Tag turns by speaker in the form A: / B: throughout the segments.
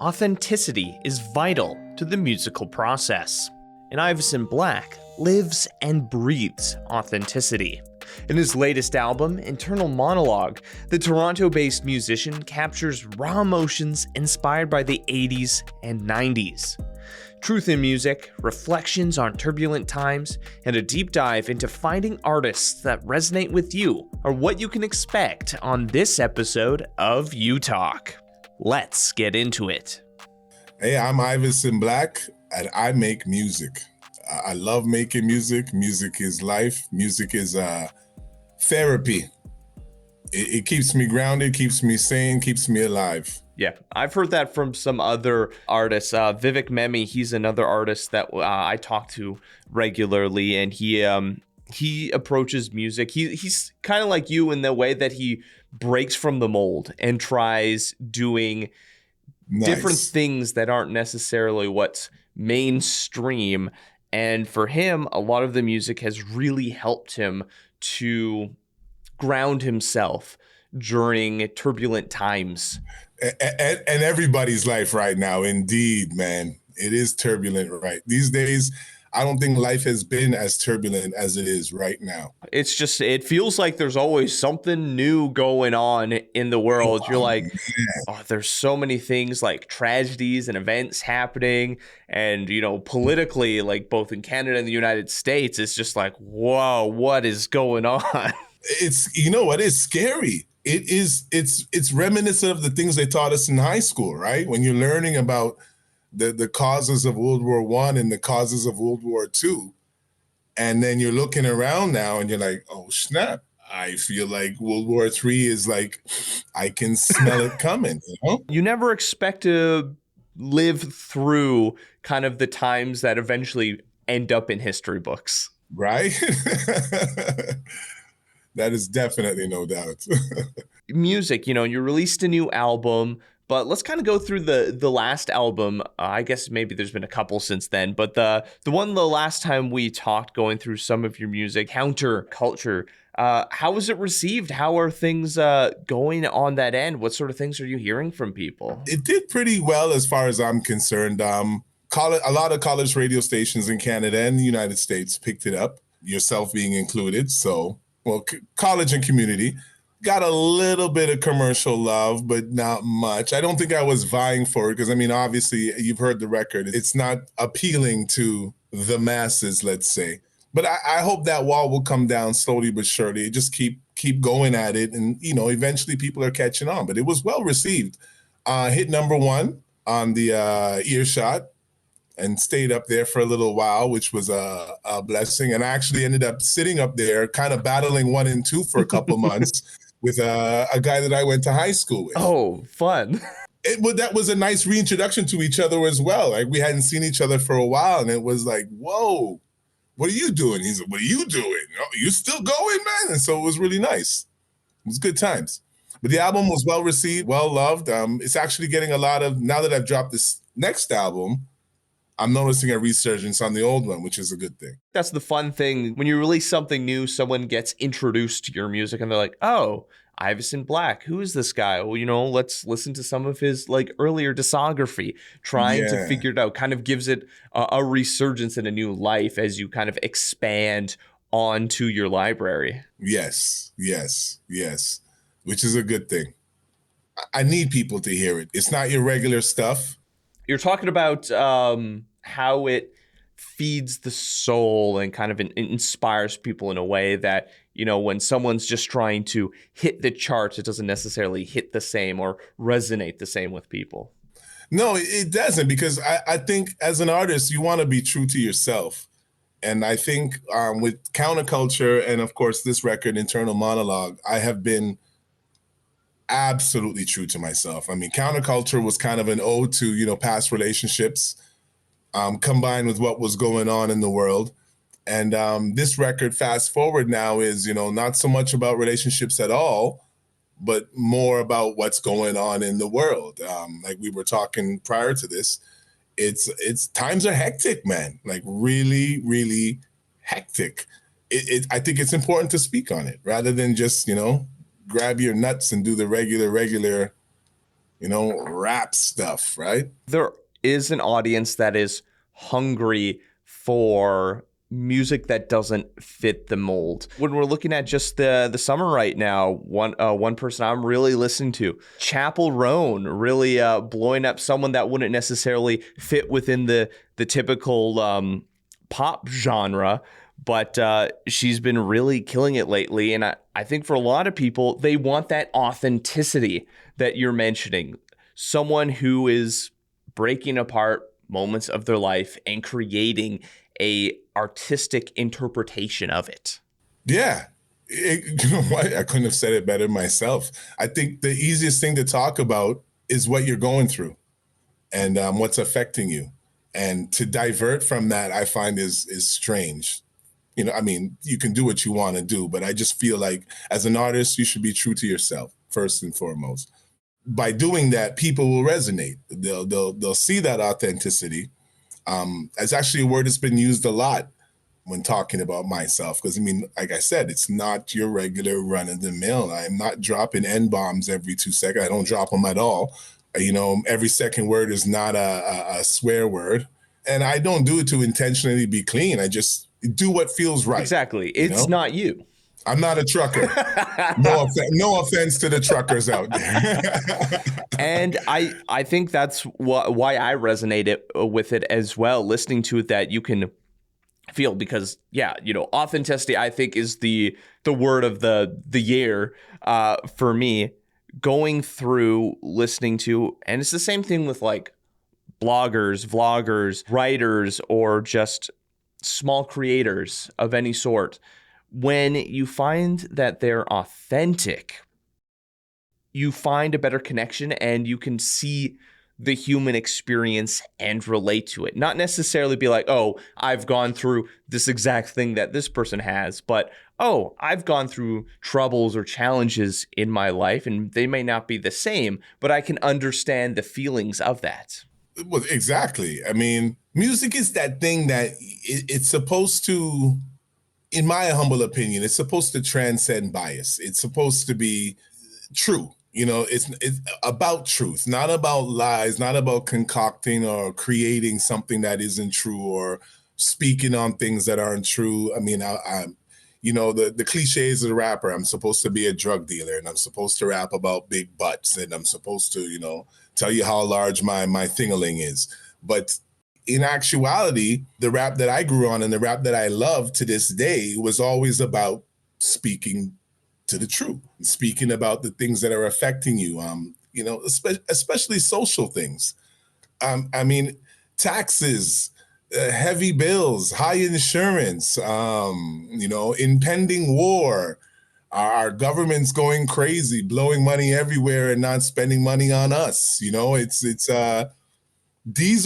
A: authenticity is vital to the musical process, and Ivason Black lives and breathes authenticity. In his latest album, Internal Monologue, the Toronto-based musician captures raw emotions inspired by the 80s and 90s. Truth in music, reflections on turbulent times, and a deep dive into finding artists that resonate with you are what you can expect on this episode of You Talk. Let's get into it.
B: Hey, I'm Ivason Black, and I make music. I love making music. Music is life. Music is therapy. It keeps me grounded, keeps me sane, keeps me alive.
A: Yeah, I've heard that from some other artists. Vivek Memi, he's another artist that I talk to regularly, and he approaches music. He's kind of like you in the way that he breaks from the mold and tries doing different things that aren't necessarily what's mainstream. And for him, a lot of the music has really helped him to ground himself during turbulent times.
B: And everybody's life right now, indeed, man. It is turbulent, right? These days, I don't think life has been as turbulent as it is right now.
A: It's just, it feels like there's always something new going on in the world. You're like, oh, there's so many things like tragedies and events happening. And, you know, politically, like both in Canada and the United States, it's just like, whoa, what is going on?
B: It's, you know what, it's scary. It's reminiscent of the things they taught us in high school, right? When you're learning about the causes of World War I and the causes of World War II. And then you're looking around now and you're like, oh, snap. I feel like World War III is like, I can smell it coming. You know?
A: You never expect to live through kind of the times that eventually end up in history books.
B: Right? That is definitely no doubt.
A: Music, you know, you released a new album, but let's kind of go through the last album. I guess maybe there's been a couple since then, but the last time we talked, going through some of your music, Counterculture, how was it received? How are things going on that end? What sort of things are you hearing from people?
B: It did pretty well as far as I'm concerned. A lot of college radio stations in Canada and the United States picked it up, yourself being included. So, well, college and community. Got a little bit of commercial love, but not much. I don't think I was vying for it because, I mean, obviously, you've heard the record. It's not appealing to the masses, let's say. But I hope that wall will come down slowly but surely. Just keep going at it. And, you know, eventually people are catching on. But it was well received. Hit number one on the Earshot and stayed up there for a little while, which was a blessing. And I actually ended up sitting up there kind of battling 1 and 2 for a couple months. With a guy that I went to high school with.
A: Oh, fun.
B: That was a nice reintroduction to each other as well. Like, we hadn't seen each other for a while, and it was like, whoa, what are you doing? He's like, what are you doing? Oh, you still going, man? And so it was really nice. It was good times. But the album was well received, well loved. It's actually getting a lot of, now that I've dropped this next album, I'm noticing a resurgence on the old one, which is a good thing.
A: That's the fun thing. When you release something new, someone gets introduced to your music and they're like, oh, Ivason Black, who is this guy? Well, you know, let's listen to some of his like earlier discography, trying to figure it out. Kind of gives it a resurgence and a new life as you kind of expand onto your library.
B: Yes, which is a good thing. I need people to hear it. It's not your regular stuff.
A: You're talking about how it feeds the soul and kind of inspires people in a way that, you know, when someone's just trying to hit the charts, it doesn't necessarily hit the same or resonate the same with people.
B: No, it doesn't, because I think as an artist, you want to be true to yourself. And I think with Counterculture and, of course, this record, Internal Monologue, I have been absolutely true to myself. I mean, Counterculture was kind of an ode to, you know, past relationships, combined with what was going on in the world. And this record, Fast Forward Now, is, you know, not so much about relationships at all, but more about what's going on in the world. Like we were talking prior to this, it's times are hectic, man, like really, really hectic. I think it's important to speak on it rather than just, you know, grab your nuts and do the regular rap stuff, right?
A: There is an audience that is hungry for music that doesn't fit the mold. When we're looking at just the summer right now, one person I'm really listening to, Chapel Roan, really blowing up, someone that wouldn't necessarily fit within the typical pop genre, but she's been really killing it lately. And I think for a lot of people, they want that authenticity that you're mentioning. Someone who is breaking apart moments of their life and creating a artistic interpretation of it.
B: Yeah. You know what? I couldn't have said it better myself. I think the easiest thing to talk about is what you're going through and what's affecting you. And to divert from that, I find is strange. I mean, you can do what you want to do, but I just feel like as an artist, you should be true to yourself first and foremost. By doing that, people will resonate. They'll see that authenticity. It's actually a word that's been used a lot when talking about myself. Because I mean, like I said, it's not your regular run of the mill. I'm not dropping N-bombs every 2 seconds. I don't drop them at all. Every second word is not a swear word. And I don't do it to intentionally be clean. I just do what feels right.
A: Exactly. It's not you.
B: I'm not a trucker. No offense to the truckers out there.
A: And I think that's why I resonated with it as well, listening to it, that you can feel, because authenticity, I think, is the word of the year for me, going through listening to. And it's the same thing with like bloggers, vloggers, writers, or just small creators of any sort. When you find that they're authentic, you find a better connection and you can see the human experience and relate to it. Not necessarily be like, oh, I've gone through this exact thing that this person has, but, oh, I've gone through troubles or challenges in my life, and they may not be the same, but I can understand the feelings of that.
B: Well, exactly. I mean, music is that thing that it's supposed to, in my humble opinion, it's supposed to transcend bias. It's supposed to be true. It's about truth, not about lies, not about concocting or creating something that isn't true or speaking on things that aren't true. I mean, I'm the cliches of the rapper. I'm supposed to be a drug dealer and I'm supposed to rap about big butts and I'm supposed to, tell you how large my thingaling is. But in actuality, the rap that I grew on and the rap that I love to this day was always about speaking to the truth, speaking about the things that are affecting you, especially social things. I mean, taxes, heavy bills, high insurance, impending war, our government's going crazy, blowing money everywhere and not spending money on us. These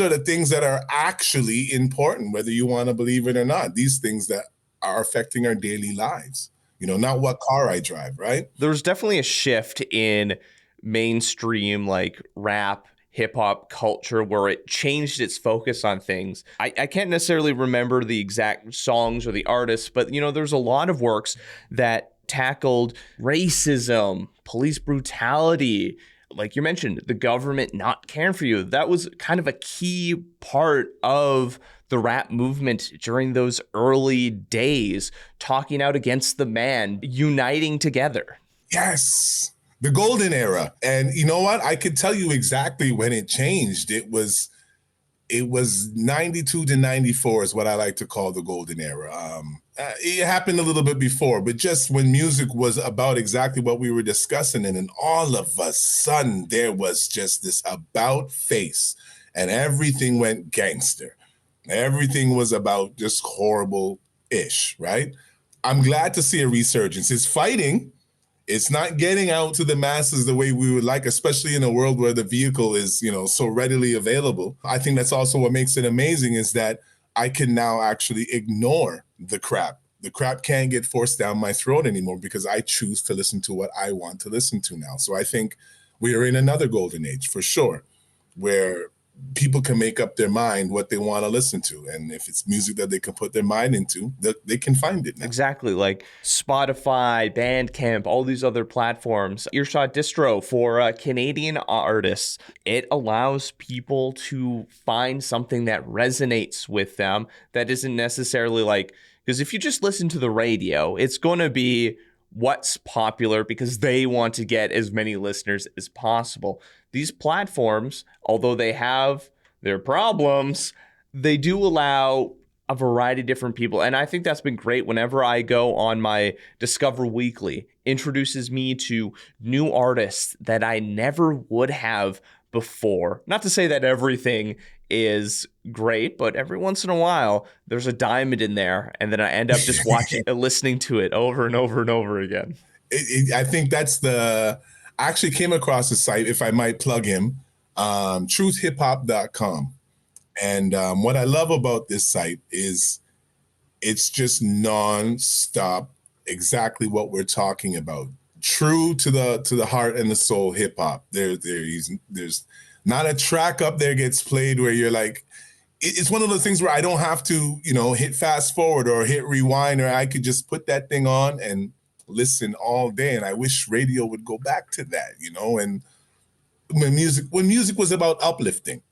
B: are the things that are actually important, whether you want to believe it or not. These things that are affecting our daily lives. Not what car I drive, right?
A: There's definitely a shift in mainstream like rap, hip hop culture where it changed its focus on things. I can't necessarily remember the exact songs or the artists, but there's a lot of works that tackled racism, police brutality, like you mentioned, the government not caring for you. That was kind of a key part of the rap movement during those early days, talking out against the man, uniting together.
B: Yes, the golden era. And you know what? I could tell you exactly when it changed. It was 92 to 94 is what I like to call the golden era. It happened a little bit before, but just when music was about exactly what we were discussing, and then all of a sudden there was just this about face and everything went gangster. Everything was about just horrible-ish, right? I'm glad to see a resurgence. It's fighting. It's not getting out to the masses the way we would like, especially in a world where the vehicle is, so readily available. I think that's also what makes it amazing, is that I can now actually ignore the crap. The crap can't get forced down my throat anymore because I choose to listen to what I want to listen to now. So I think we are in another golden age for sure, where people can make up their mind what they want to listen to. And if it's music that they can put their mind into, they can find it now.
A: Exactly, like Spotify, Bandcamp, all these other platforms. Earshot Distro for Canadian artists. It allows people to find something that resonates with them that isn't necessarily like, because if you just listen to the radio, it's going to be what's popular because they want to get as many listeners as possible. These platforms, although they have their problems, they do allow a variety of different people. And I think that's been great. Whenever I go on my Discover Weekly, introduces me to new artists that I never would have before. Not to say that everything is great, but every once in a while there's a diamond in there, and then I end up just watching listening to it over and over and over again.
B: I think that's I actually came across a site, if I might plug him, truthhiphop.com. And what I love about this site is it's just non-stop, exactly what we're talking about. True to the heart and the soul hip hop. There's not a track up there gets played where you're like, it's one of those things where I don't have to, hit fast forward or hit rewind, or I could just put that thing on and listen all day. And I wish radio would go back to that, and when music was about uplifting.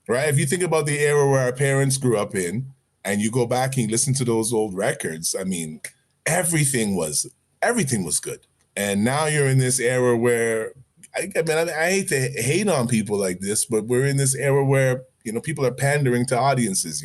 B: Right? If you think about the era where our parents grew up in, and you go back and you listen to those old records, I mean, everything was good. And now you're in this era where, I hate to hate on people like this, but we're in this era where, people are pandering to audiences.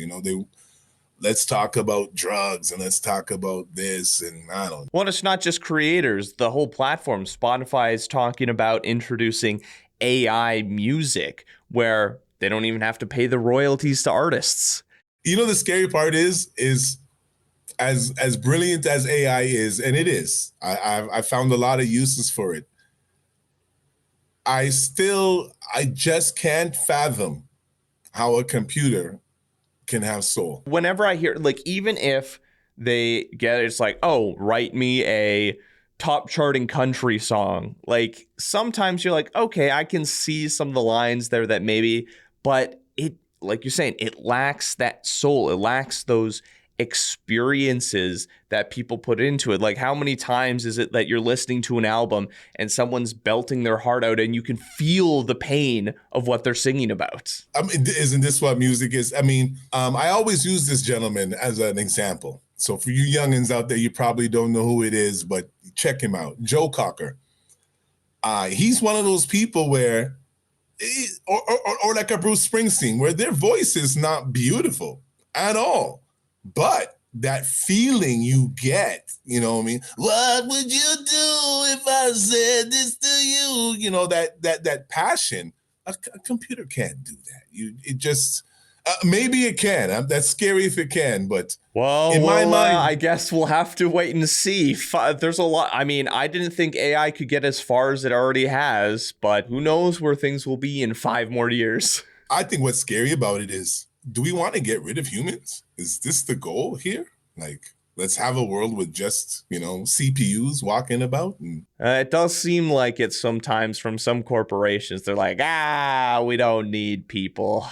B: Let's talk about drugs and let's talk about this, and I don't know.
A: Well, it's not just creators. The whole platform, Spotify is talking about introducing AI music where they don't even have to pay the royalties to artists.
B: The scary part is as brilliant as AI is, and it is, I found a lot of uses for it. I just can't fathom how a computer can have soul.
A: Whenever I hear, like, even if they get it, it's like, oh, write me a top charting country song. Like, sometimes you're like, okay, I can see some of the lines there that maybe, but it, like you're saying, it lacks that soul. It lacks those experiences that people put into it. Like, how many times is it that you're listening to an album and someone's belting their heart out and you can feel the pain of what they're singing about?
B: Isn't this what music is? I always use this gentleman as an example. So for you youngins out there, you probably don't know who it is, but check him out. Joe Cocker. He's one of those people where, or like a Bruce Springsteen, where their voice is not beautiful at all. But that feeling you get, what would you do if I said this to you? That passion, a computer can't do that. Maybe it can. That's scary if it can, but in my mind,
A: I guess we'll have to wait and see. There's a lot. I mean, I didn't think AI could get as far as it already has, but who knows where things will be in 5 more years.
B: I think what's scary about it is, do we want to get rid of humans? Is this the goal here? Like, let's have a world with just, CPUs walking about?
A: It does seem like it sometimes from some corporations. They're like, we don't need people.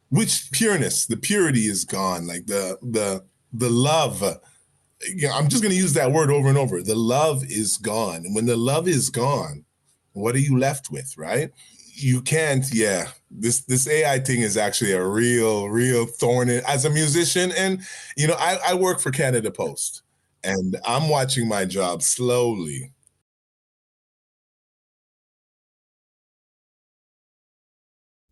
B: Which pureness, the purity is gone. Like the love. I'm just going to use that word over and over. The love is gone. And when the love is gone, what are you left with, right? You can't, this AI thing is actually a real thorn as a musician. And, I work for Canada Post, and I'm watching my job slowly.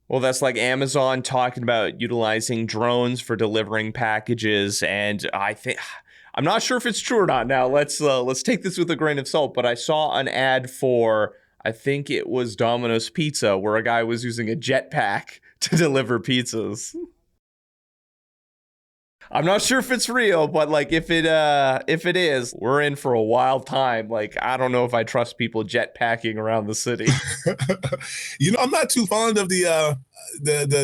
A: Well, that's like Amazon talking about utilizing drones for delivering packages. And I'm not sure if it's true or not. Now, let's take this with a grain of salt. But I saw an ad for, I think it was Domino's Pizza, where a guy was using a jetpack to deliver pizzas. I'm not sure if it's real, but like if it is, we're in for a wild time. Like, I don't know if I trust people jetpacking around the city.
B: I'm not too fond of the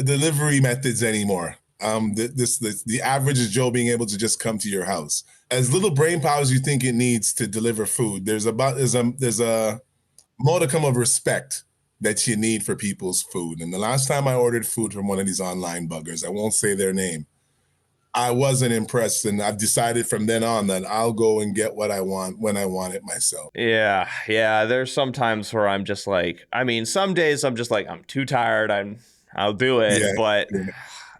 B: delivery methods anymore. The average Joe being able to just come to your house. As little brain power as you think it needs to deliver food, there's a modicum of respect that you need for people's food. And the last time I ordered food from one of these online buggers, I won't say their name, I wasn't impressed. And I've decided from then on that I'll go and get what I want when I want it myself.
A: Yeah. There's some times where I'm just like, I mean, some days I'm just like, I'm too tired. I'll do it.
B: Yeah.
A: But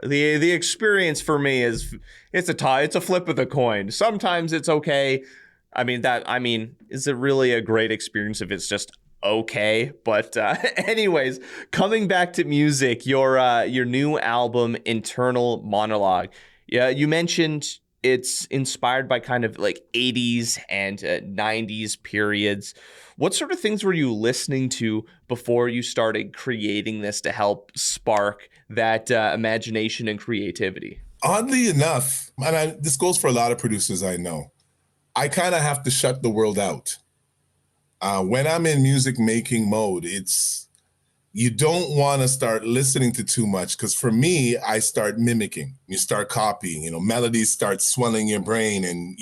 A: the experience for me is it's a flip of the coin. Sometimes it's okay. Is it really a great experience if it's just okay? But anyways, coming back to music, your new album, Internal Monologue. Yeah, you mentioned it's inspired by kind of like 80s and 90s periods. What sort of things were you listening to before you started creating this to help spark that imagination and creativity?
B: Oddly enough, and this goes for a lot of producers I know, I kind of have to shut the world out. When I'm in music making mode, you don't want to start listening to too much, because for me, I start mimicking. You start copying, melodies start swelling your brain, and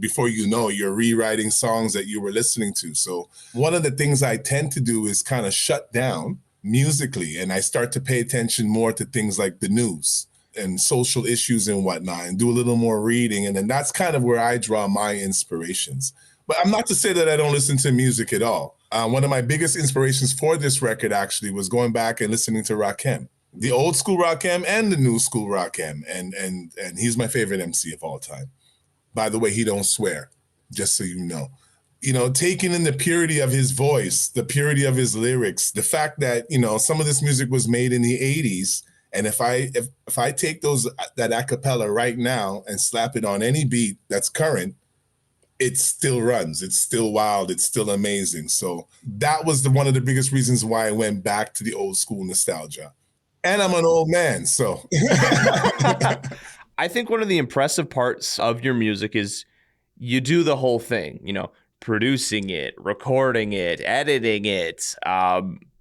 B: before you know, you're rewriting songs that you were listening to. So one of the things I tend to do is kind of shut down musically, and I start to pay attention more to things like the news and social issues and whatnot, and do a little more reading. And then that's kind of where I draw my inspirations. But I'm not to say that I don't listen to music at all. One of my biggest inspirations for this record actually was going back and listening to Rakim, the old school Rakim and the new school Rakim. And he's my favorite MC of all time. By the way, he don't swear, just so you know. Taking in the purity of his voice, the purity of his lyrics, the fact that, some of this music was made in the 80s. And if I take that a cappella right now and slap it on any beat that's current, it still runs. It's still wild. It's still amazing. So that was one of the biggest reasons why I went back to the old school nostalgia. And I'm an old man, so.
A: I think one of the impressive parts of your music is you do the whole thing, producing it, recording it, editing it,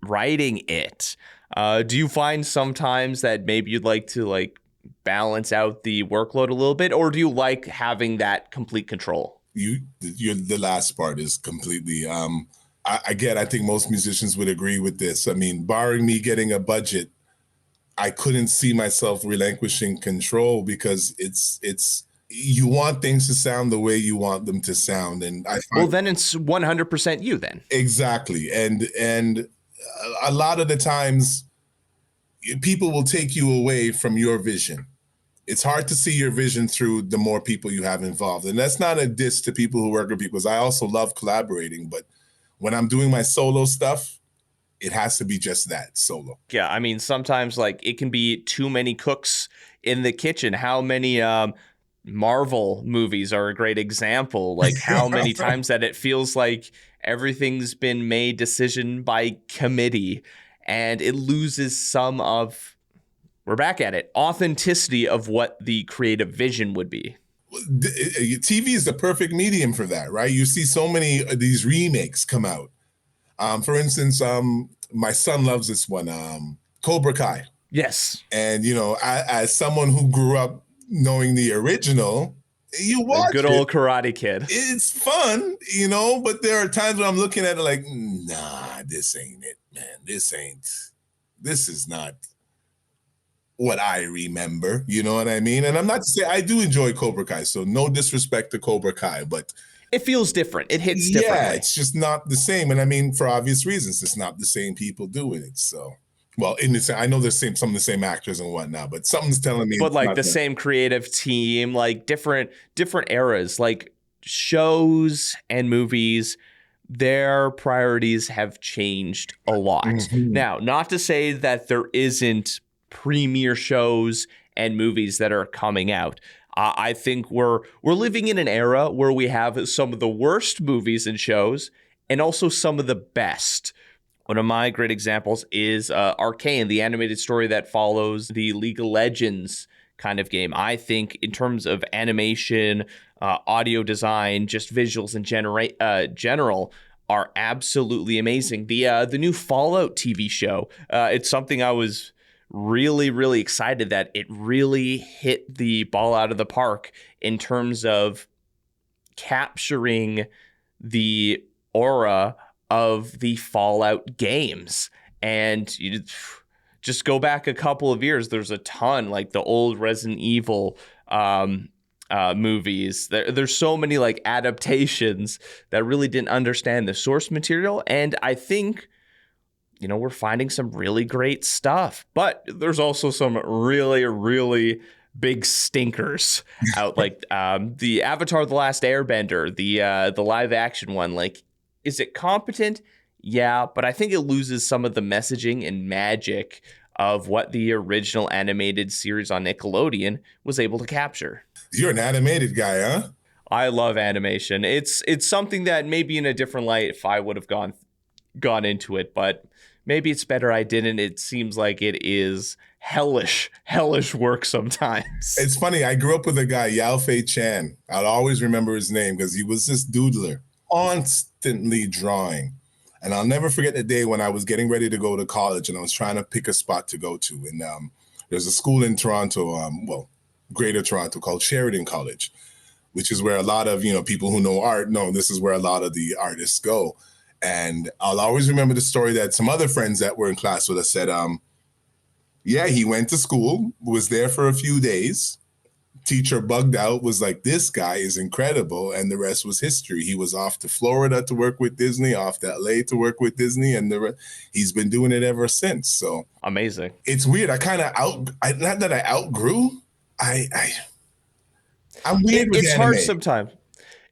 A: writing it. Do you find sometimes that maybe you'd like to balance out the workload a little bit, or do you like having that complete control?
B: The last part is completely, I think most musicians would agree with this. I mean, barring me getting a budget, I couldn't see myself relinquishing control, because you want things to sound the way you want them to sound. And
A: well, then it's 100% you then.
B: Exactly. And a lot of the times people will take you away from your vision. It's hard to see your vision through the more people you have involved. And that's not a diss to people who work with people, because I also love collaborating. But when I'm doing my solo stuff, it has to be just that, solo.
A: Yeah, I mean, sometimes it can be too many cooks in the kitchen. How many Marvel movies are a great example. How many times that it feels like everything's been made decision by committee, and it loses some of, we're back at it, authenticity of what the creative vision would be.
B: TV is the perfect medium for that, right? You see so many of these remakes come out. For instance, my son loves this one, Cobra Kai.
A: Yes.
B: And, as someone who grew up knowing the original, you watch
A: good old Karate Kid.
B: It's fun, but there are times when I'm looking at it like, nah, this ain't it, man. This is not what I remember, you know what I mean? And I'm not to say, I do enjoy Cobra Kai, so no disrespect to Cobra Kai, but
A: it feels different. It hits differently.
B: Yeah, it's just not the same. And I mean, for obvious reasons, it's not the same people doing it. So, well, I know there's some of the same actors and whatnot, but something's telling me.
A: But the same creative team, different eras, shows and movies, their priorities have changed a lot. Mm-hmm. Now, not to say that there isn't premiere shows and movies that are coming out. I think we're living in an era where we have some of the worst movies and shows, and also some of the best. One of my great examples is Arcane, the animated story that follows the League of Legends kind of game. I think in terms of animation, audio design, just visuals in general are absolutely amazing. The new Fallout TV show, it's something I was really, really excited that it really hit the ball out of the park in terms of capturing the aura of the Fallout games. And you just go back a couple of years, there's a ton, like the old Resident Evil movies. There's so many like adaptations that really didn't understand the source material. And I think, we're finding some really great stuff, but there's also some really, really big stinkers out, like the Avatar: The Last Airbender, the live action one. Like, is it competent? Yeah, but I think it loses some of the messaging and magic of what the original animated series on Nickelodeon was able to capture.
B: You're an animated guy, huh?
A: I love animation. It's something that maybe in a different light if I would have gone into it, but maybe it's better I didn't. It seems like it is hellish work sometimes.
B: It's funny. I grew up with a guy, Yao Fei Chan. I'll always remember his name because he was this doodler, constantly drawing. And I'll never forget the day when I was getting ready to go to college and I was trying to pick a spot to go to. And there's a school in Toronto, Greater Toronto, called Sheridan College, which is where a lot of, people who know art know this is where a lot of the artists go. And I'll always remember the story that some other friends that were in class with us said, yeah, he went to school, was there for a few days. Teacher bugged out, was like, this guy is incredible. And the rest was history. He was off to Florida to work with Disney, off to LA to work with Disney. And he's been doing it ever since. So
A: amazing.
B: It's weird. I kind of not that I outgrew. I'm weird with
A: it's
B: anime.
A: Hard sometimes.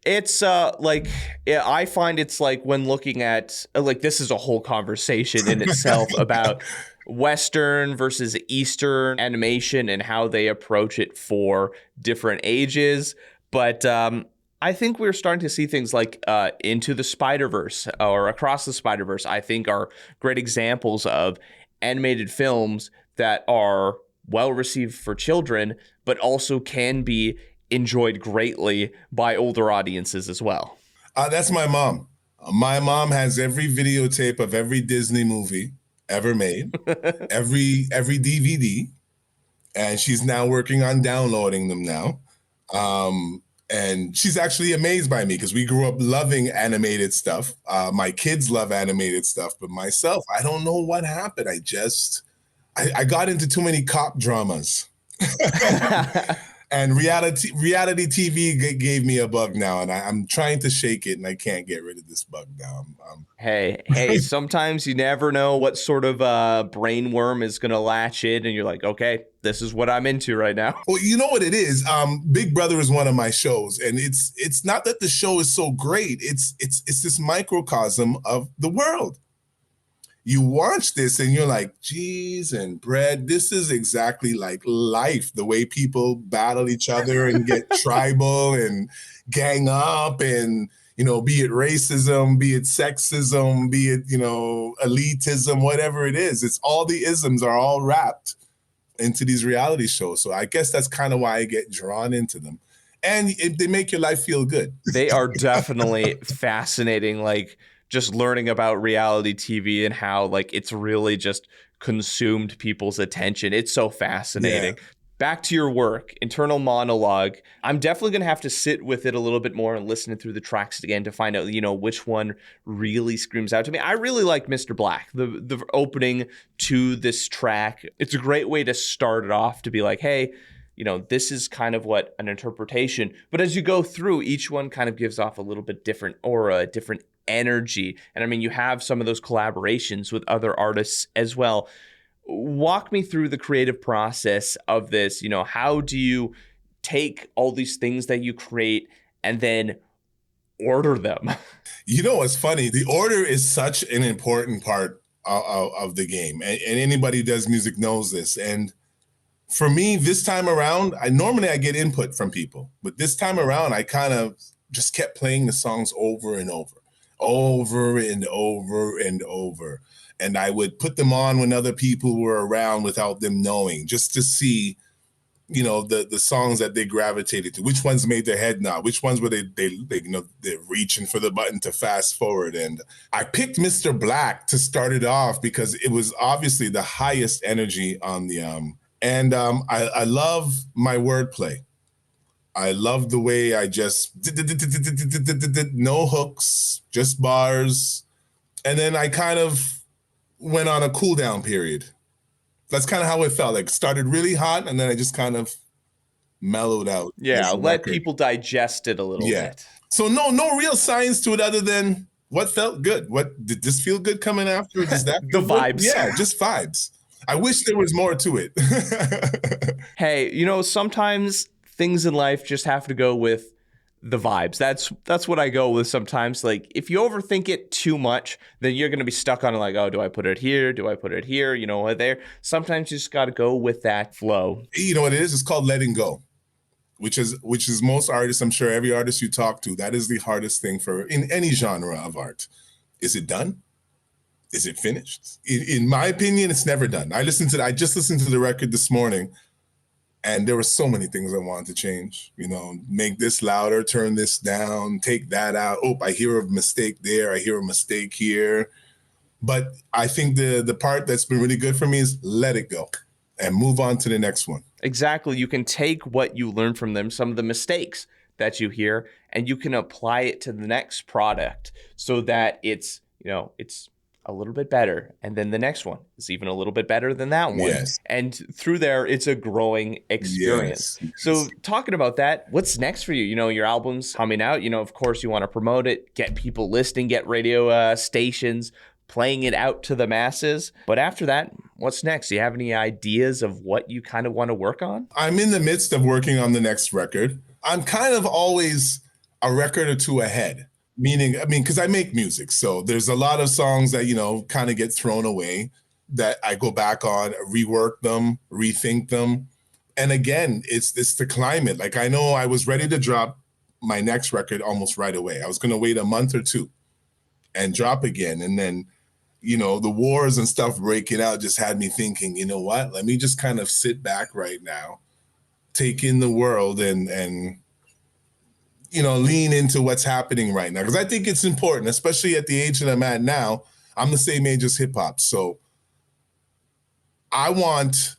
A: It's I find it's like when looking at this is a whole conversation in itself about Western versus Eastern animation and how they approach it for different ages. But I think we're starting to see things like Into the Spider-Verse or Across the Spider-Verse, I think are great examples of animated films that are well received for children, but also can be enjoyed greatly by older audiences as well.
B: That's my mom. My mom has every videotape of every Disney movie ever made, every DVD, and she's now working on downloading them now. And she's actually amazed by me because we grew up loving animated stuff. My kids love animated stuff, but myself, I don't know what happened. I got into too many cop dramas. And reality TV gave me a bug now, and I'm trying to shake it, and I can't get rid of this bug now.
A: Hey, sometimes you never know what sort of brain worm is going to latch in, and you're like, okay, this is what I'm into right now.
B: Well, you know what it is? Big Brother is one of my shows, and it's not that the show is so great. It's this microcosm of the world. You watch this and you're like, geez, and bread, this is exactly like life, the way people battle each other and get tribal and gang up and, be it racism, be it sexism, be it, elitism, whatever it is. It's all the isms are all wrapped into these reality shows. So I guess that's kind of why I get drawn into them. And they make your life feel good.
A: They are definitely fascinating. Like, just learning about reality TV and how it's really just consumed people's attention. It's so fascinating. Yeah. Back to your work, Internal Monologue. I'm definitely going to have to sit with it a little bit more and listen through the tracks again to find out, which one really screams out to me. I really like Mr. Black, the opening to this track. It's a great way to start it off to be like, hey, this is kind of what an interpretation. But as you go through, each one kind of gives off a little bit different aura, different energy. And I mean, you have some of those collaborations with other artists as well. Walk me through the creative process of this. How do you take all these things that you create and then order them?
B: What's funny? The order is such an important part of the game. And anybody who does music knows this. And for me, this time around, I get input from people. But this time around, I kind of just kept playing the songs over and over and over and over. And I would put them on when other people were around without them knowing, just to see, the songs that they gravitated to, which ones made their head nod, which ones were they're reaching for the button to fast forward. And I picked Mr. Black to start it off because it was obviously the highest energy on the I love my wordplay. I love the way I just no hooks, just bars. And then I kind of went on a cool down period. That's kind of how it felt. Like started really hot and then I just kind of mellowed out
A: Yeah,
B: as a
A: let
B: record.
A: people digest it a little
B: Yeah.
A: bit.
B: So no real science to it other than what felt good. What did this feel good coming after? Does that
A: The
B: feel good?
A: vibes.
B: Yeah, just vibes. I wish there was more to it.
A: Hey, you know, sometimes things in life just have to go with the vibes. That's what I go with sometimes. Like if you overthink it too much, then you're gonna be stuck on like, oh, do I put it here? Do I put it here? You know, there. Sometimes you just gotta go with that flow.
B: You know what it is? It's called letting go. Which is most artists, I'm sure every artist you talk to, that is the hardest thing for in any genre of art. Is it done? Is it finished? In my opinion, it's never done. I just listened to the record this morning, and there were so many things I wanted to change. You know, make this louder, turn this down, take that out. Oh, I hear a mistake there. I hear a mistake here. But I think the part that's been really good for me is let it go and move on to the next one.
A: Exactly. You can take what you learn from them, some of the mistakes that you hear, and you can apply it to the next product so that it's, you know, it's a little bit better. And then the next one is even a little bit better than that one.
B: Yes.
A: And through there, it's a growing experience.
B: Yes.
A: So talking about that, what's next for you? You know, your album's coming out. You know, of course, you want to promote it, get people listening, get radio stations playing it out to the masses. But after that, what's next? Do you have any ideas of what you kind of want to work on?
B: I'm in the midst of working on the next record. I'm kind of always a record or two ahead. Meaning, because I make music. So there's a lot of songs that, you know, kind of get thrown away that I go back on, rework them, rethink them. And again, it's the climate. Like I know I was ready to drop my next record almost right away. I was going to wait a month or two and drop again. And then, you know, the wars and stuff breaking out just had me thinking, you know what, let me just kind of sit back right now, take in the world and you know, lean into what's happening right now. Because I think it's important, especially at the age that I'm at now. I'm the same age as hip hop. So I want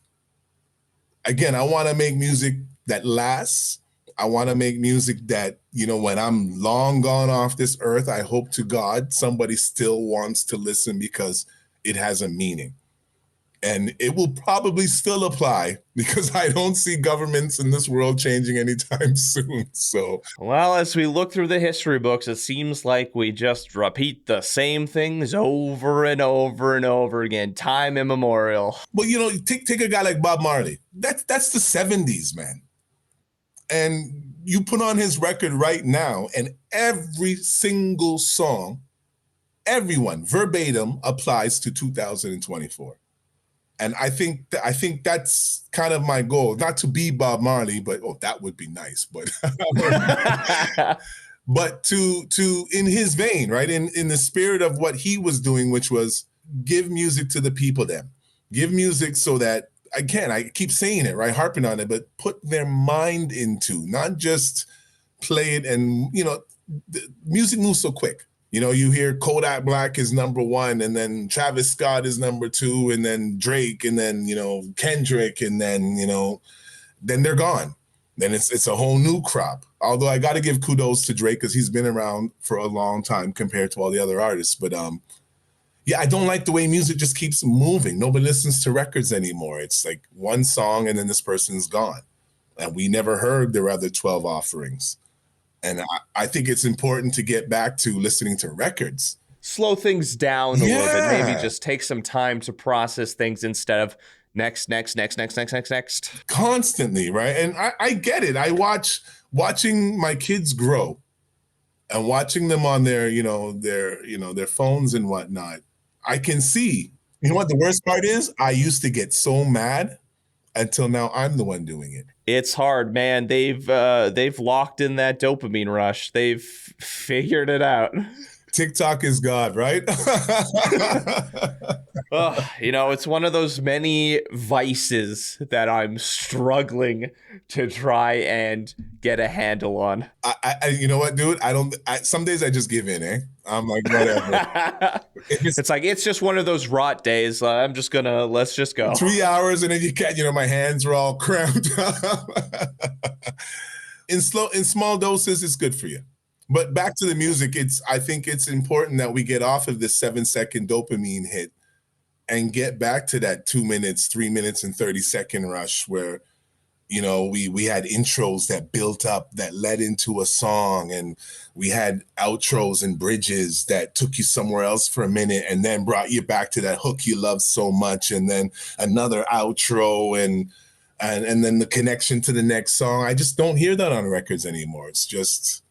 B: to make music that lasts. I want to make music that, you know, when I'm long gone off this earth, I hope to God somebody still wants to listen because it has a meaning. And it will probably still apply because I don't see governments in this world changing anytime soon. So,
A: well, as we look through the history books, it seems like we just repeat the same things over and over and over again, time immemorial.
B: well, you know, take a guy like Bob Marley. That's the 70s, man. And you put on his record right now, and every single song, everyone verbatim applies to 2024. And I think that's kind of my goal, not to be Bob Marley, but that would be nice, but but to in his vein, right? In the spirit of what he was doing, which was give music to the people then. Give music so that, again, I keep saying it, right? Harping on it, but put their mind into, not just play it and, you know, music moves so quick. You know, you hear Kodak Black is number one, and then Travis Scott is number two, and then Drake, and then, you know, Kendrick, and then, you know, then they're gone. Then it's a whole new crop. Although I got to give kudos to Drake because he's been around for a long time compared to all the other artists. But yeah, I don't like the way music just keeps moving. Nobody listens to records anymore. It's like one song and then this person's gone. And we never heard their other 12 offerings. And I think it's important to get back to listening to records.
A: Slow things down a little bit. Maybe just take some time to process things instead of next.
B: Constantly, right? And I get it. I watching my kids grow and watching them on their phones and whatnot. I can see. You know what the worst part is? I used to get so mad until now I'm the one doing it.
A: It's hard, man. They've locked in that dopamine rush. They've figured it out.
B: TikTok is God, right?
A: You know, it's one of those many vices that I'm struggling to try and get a handle on.
B: I you know what, dude? Some days I just give in, eh? I'm like, whatever.
A: It's like, it's just one of those rot days. Let's just go.
B: 3 hours and then you can't, you know, my hands are all cramped. In small doses, it's good for you. But back to the music, I think it's important that we get off of this 7-second dopamine hit and get back to that 2 minutes, 3 minutes and 30-second rush where, we had intros that built up, that led into a song, and we had outros and bridges that took you somewhere else for a minute and then brought you back to that hook you love so much, and then another outro and then the connection to the next song. I just don't hear that on records anymore. It's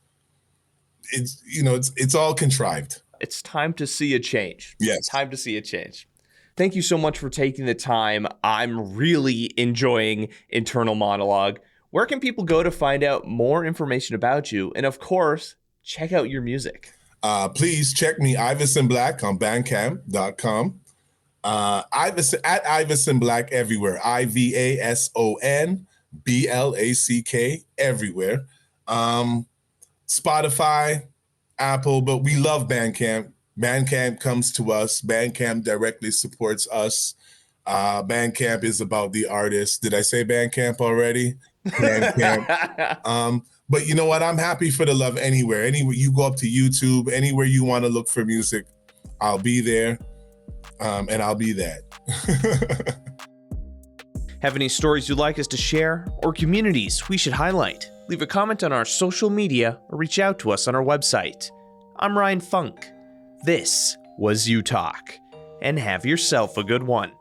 B: all contrived.
A: It's time to see a change.
B: Yes.
A: Time to see a change. Thank you so much for taking the time. I'm really enjoying Internal Monologue. Where can people go to find out more information about you? And of course, check out your music.
B: Please check me, Ivason Black, on bandcamp.com. Ivason Black everywhere. Ivason Black everywhere. Spotify, Apple, but we love Bandcamp. Bandcamp comes to us. Bandcamp directly supports us. Bandcamp is about the artist. Did I say Bandcamp already? Bandcamp. But you know what? I'm happy for the love anywhere. Anywhere you go up to YouTube, anywhere you want to look for music, I'll be there. And I'll be that.
A: Have any stories you'd like us to share or communities we should highlight? Leave a comment on our social media or reach out to us on our website. I'm Ryan Funk. This was You Talk, and have yourself a good one.